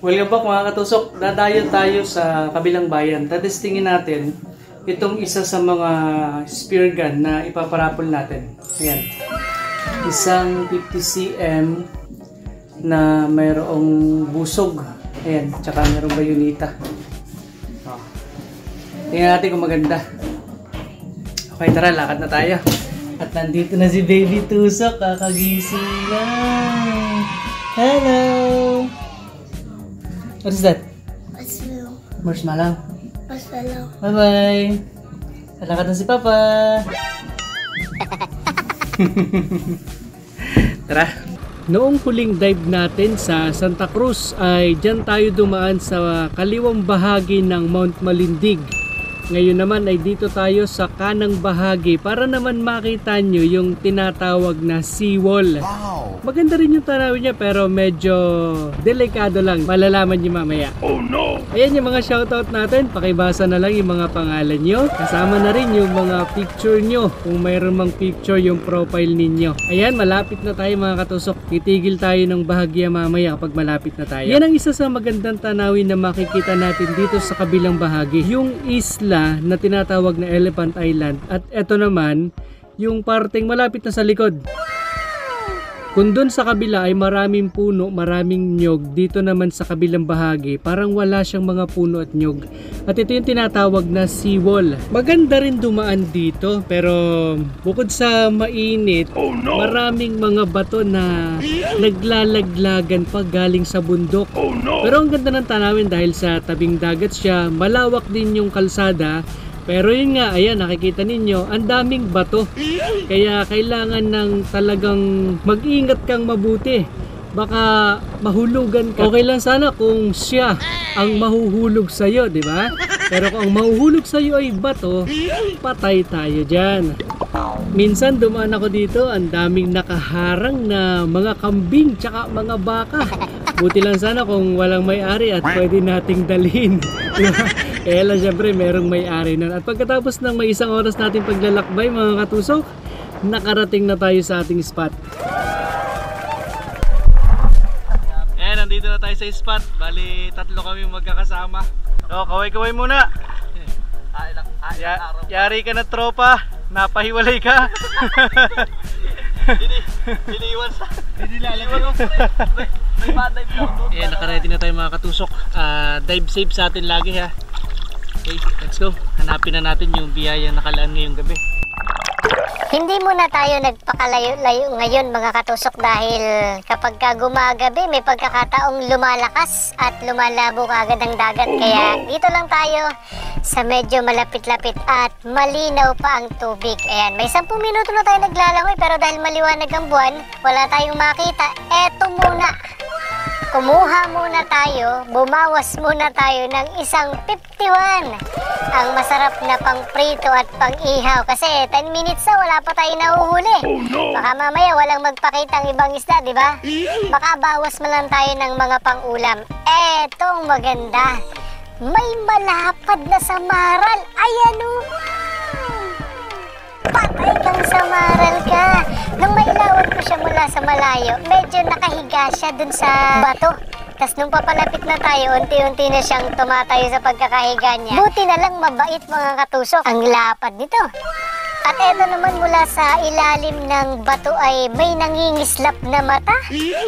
Welcome back mga katusok. Dadayo tayo sa kabilang bayan. Tatestingin natin itong isa sa mga spear gun na ipaparapol natin. Ayan. Isang 50 cm na mayroong busog. Ayan. Tsaka mayroong bayonita. Oh. Tingnan natin kung maganda. Okay, tara. Lakad na tayo. At nandito na si Baby Tusok. Kakagising na. Hello! What is that? Marshmallow. Marshmallow. Marshmallow. Bye-bye. Lakad na si Papa. Tara. Noong huling dive natin sa Santa Cruz ay dyan tayo dumaan sa kaliwang bahagi ng Mount Malindig. Ngayon naman ay dito tayo sa kanang bahagi para naman makita nyo yung tinatawag na seawall. Wow. Maganda rin yung tanawin niya pero medyo delikado lang. Malalaman nyo mamaya. Oh no! Ayan yung mga shoutout natin. Pakibasa na lang yung mga pangalan nyo. Kasama na rin yung mga picture nyo. Kung mayroon mang picture yung profile ninyo. Ayan, malapit na tayo mga katusok. Titigil tayo ng bahagya mamaya kapag malapit na tayo. Yan ang isa sa magandang tanawin na makikita natin dito sa kabilang bahagi. Yung isla na tinatawag na Elephant Island. At eto naman, yung parteng malapit na sa likod. Kung dun sa kabila ay maraming puno, maraming nyog, dito naman sa kabilang bahagi, parang wala siyang mga puno at nyog. At ito yung tinatawag na seawall. Maganda rin dumaan dito, pero bukod sa mainit, maraming mga bato na naglalaglagan pa galing sa bundok. Pero ang ganda ng tanawin dahil sa tabing dagat siya, malawak din yung kalsada. Pero yun nga, ayan, nakikita ninyo, ang daming bato. Kaya kailangan ng talagang mag-ingat kang mabuti. Baka mahulugan ka. Okay lang sana kung siya ang mahuhulog sa'yo, di ba? Pero kung ang mahuhulog sa'yo ay bato, patay tayo dyan. Minsan dumaan ako dito, ang daming nakaharang na mga kambing tsaka mga baka. Buti lang sana kung walang may-ari at pwede nating dalhin. Kaya lang syempre merong may-ari nun. At pagkatapos ng may isang oras natin paglalakbay mga katusok, nakarating na tayo sa ating spot. Ayan, nandito na tayo sa spot. Bali, tatlo kami magkakasama. So, kaway-kaway muna. Yari ka na tropa. Napahiwalay ka. Diniwan sa... Dinilalag. Ayan, nakaready na tayo mga katusok. Dive safe sa atin lagi ha. Okay, let's go. Hanapin na natin yung biyayang nakalaan ngayong gabi. Hindi muna tayo nagpakalayo-layo ngayon mga katusok dahil kapag gumagabi may pagkakataong lumalakas at lumalabo agad ang dagat. Kaya dito lang tayo sa medyo malapit-lapit at malinaw pa ang tubig. Ayan, may 10 minuto na tayo naglalangoy pero dahil maliwanag ang buwan, wala tayong makita. Eto muna. Kumuha muna tayo, bumawas muna tayo ng isang 51. Ang masarap na pang prito at pang ihaw kasi 10 minutes na wala pa tayo nahuhuli. Baka mamaya walang magpakita ang ibang isda, di ba? Baka bawas mo lang tayo ng mga pang-ulam. Etong maganda. May malapad na samaral. Ayan o. Patay kang samaral ka. Nung mailawan ko siya mula sa malayo, medyo nakahiga siya dun sa bato. Tapos nung papalapit na tayo, unti-unti na siyang tumatayo sa pagkakahiga niya. Buti na lang mabait mga katusok. Ang lapad nito. At eto naman mula sa ilalim ng bato ay may nangingislap na mata.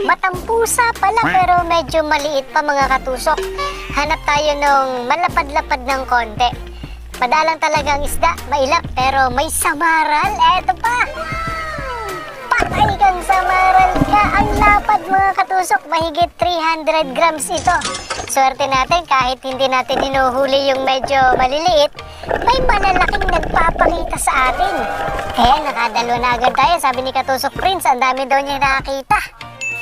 Matang pusa pala pero medyo maliit pa mga katusok. Hanap tayo nung malapad-lapad ng konti. Madalang talagang isda, mailap pero may samaral. Eto pa. Patay kang samaral ka. Ang lapad mga katusok, mahigit 300 grams ito. Swerte natin kahit hindi natin hinuhuli yung medyo maliliit, may malalaking nagpapakita sa atin. Kaya nakadalo na agad tayo. Sabi ni Katusok Prince, ang dami daw niya nakakita.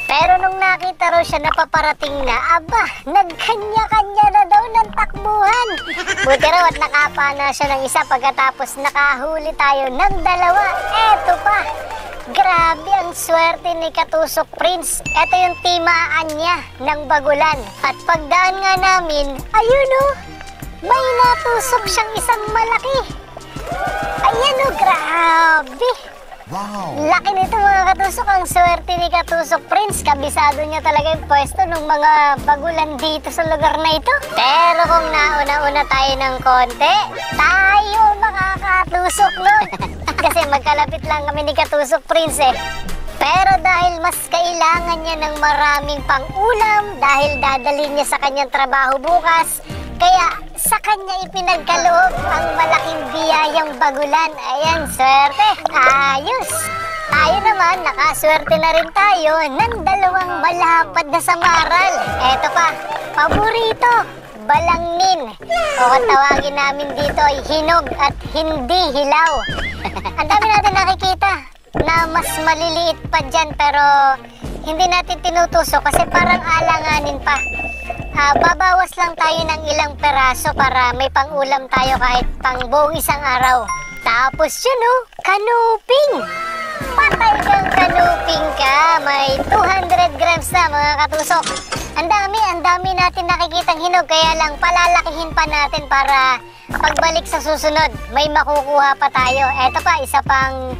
Pero nung nakita raw siya na paparating na, aba, nagkanya-kanya na daw ng takbuhan. Buti raw at nakapana siya ng isa pagkatapos nakahuli tayo ng 2. Eto pa. Grabe ang swerte ni Katusok Prince. Ito yung timaan niya ng bagulan. At pagdaan nga namin, ayun o, may natusok siyang isang malaki. Ayan o, grabe. Wow! Laki nito mga katusok, ang swerte ni Katusok Prince. Kabisado niya talaga yung pwesto ng mga bagulan dito sa lugar na ito. Pero kung nauna-una tayo ng konti, tayo makakatusok nun. Kasi magkalapit lang kami ni Katusok Prince eh. Pero dahil mas kailangan niya ng maraming pang-ulam, dahil dadalhin niya sa kanyang trabaho bukas, kaya sa kanya ipinagkaloob ang malaking biyayang bagulan. Ayan, swerte. Ayos. Tayo naman, nakaswerte na rin tayo ng dalawang malapad na samaral. Eto pa, paborito, balangnin. O kung tawagin namin dito ay hinog at hindi hilaw. Ang dami natin nakikita na mas maliliit pa dyan pero hindi natin tinutusok kasi parang alanganin pa. Babawas lang tayo ng ilang peraso para may pang-ulam tayo kahit pang buong isang araw. Tapos yun kanuping! Patay kang kanuping ka! May 200 grams na mga katusok. Ang dami natin nakikitang hinog kaya lang palalakihin pa natin para pagbalik sa susunod may makukuha pa tayo. Eto pa, isa pang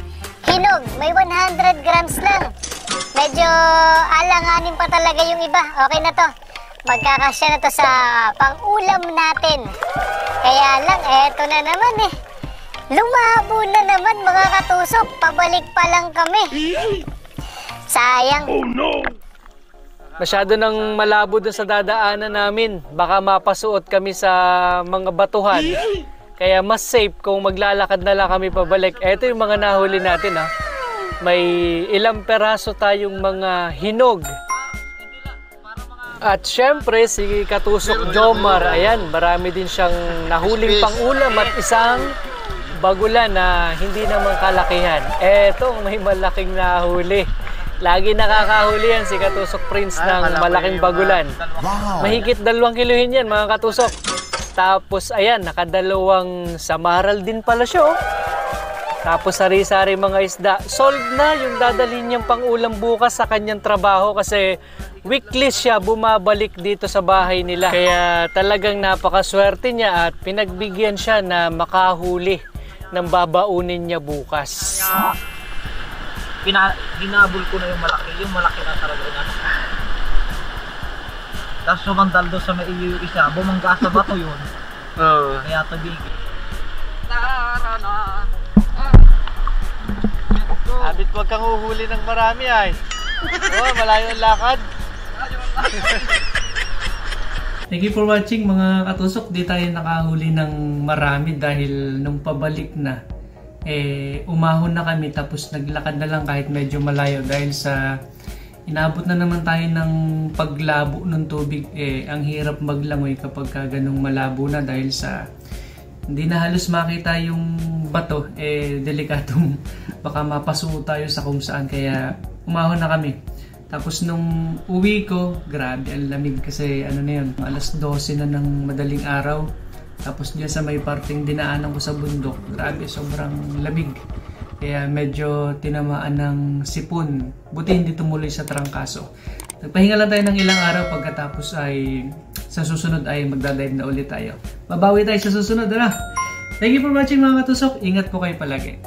hinog. May 100 grams lang. Medyo alanganin pa talaga yung iba. Okay na to. Magkakasya na to sa pang-ulam natin. Kaya lang, eto na naman eh. Lumabo na naman mga katusok. Pabalik pa lang kami. Sayang. Oh no! Masyado nang malabo dun sa dadaanan namin. Baka mapasuot kami sa mga batuhan. Kaya mas safe kung maglalakad na lang kami pabalik. Eto yung mga nahuli natin ha. May ilang peraso tayong mga hinog. At syempre si Katusok Jomar, ayan, marami din siyang nahuling pang-ulam at isang bagulan na hindi naman kalakihan. Eto, may malaking nahuli. Lagi nakakahuli yan si Katusok Prince ng malaking bagulan. Mahigit 2 kilohin yan mga katusok. Tapos ayan, nakadalawang samaral din pala siya. Tapos sari-sari mga isda. Solved na yung dadalhin niyang pang-ulam bukas sa kanyang trabaho kasi weekly siya bumabalik dito sa bahay nila. Kaya talagang napakaswerte niya at pinagbigyan siya na makahuli ng babaunin niya bukas. Hinabol ko na yung malaki na talaga na. Tapos sumandal doon sa may iyo isa, bumangga sa bato yun. Kaya tabig. Abit, wag kang uhuli ng marami ay. Malayo ang lakad. Thank you for watching mga katusok. Di tayo nakahuli ng marami dahil nung pabalik na umahon na kami tapos naglakad na lang kahit medyo malayo dahil sa inabot na naman tayo ng paglabo ng tubig. Ang hirap maglangoy kapag ganung malabo na dahil sa hindi na halos makita yung bato. Delikatong baka mapasuot tayo sa kung saan kaya umahon na kami. Tapos nung uwi ko, grabe ang lamig kasi ano na yun, alas 12 na ng madaling araw. Tapos dyan sa may parting dinaanan ko sa bundok, grabe sobrang lamig. Kaya medyo tinamaan ng sipon. Buti hindi tumuloy sa trangkaso. Nagpahinga lang tayo ng ilang araw pagkatapos ay sa susunod ay magdadive na ulit tayo. Babawi tayo sa susunod. Thank you for watching mga katusok. Ingat po kayo palagi.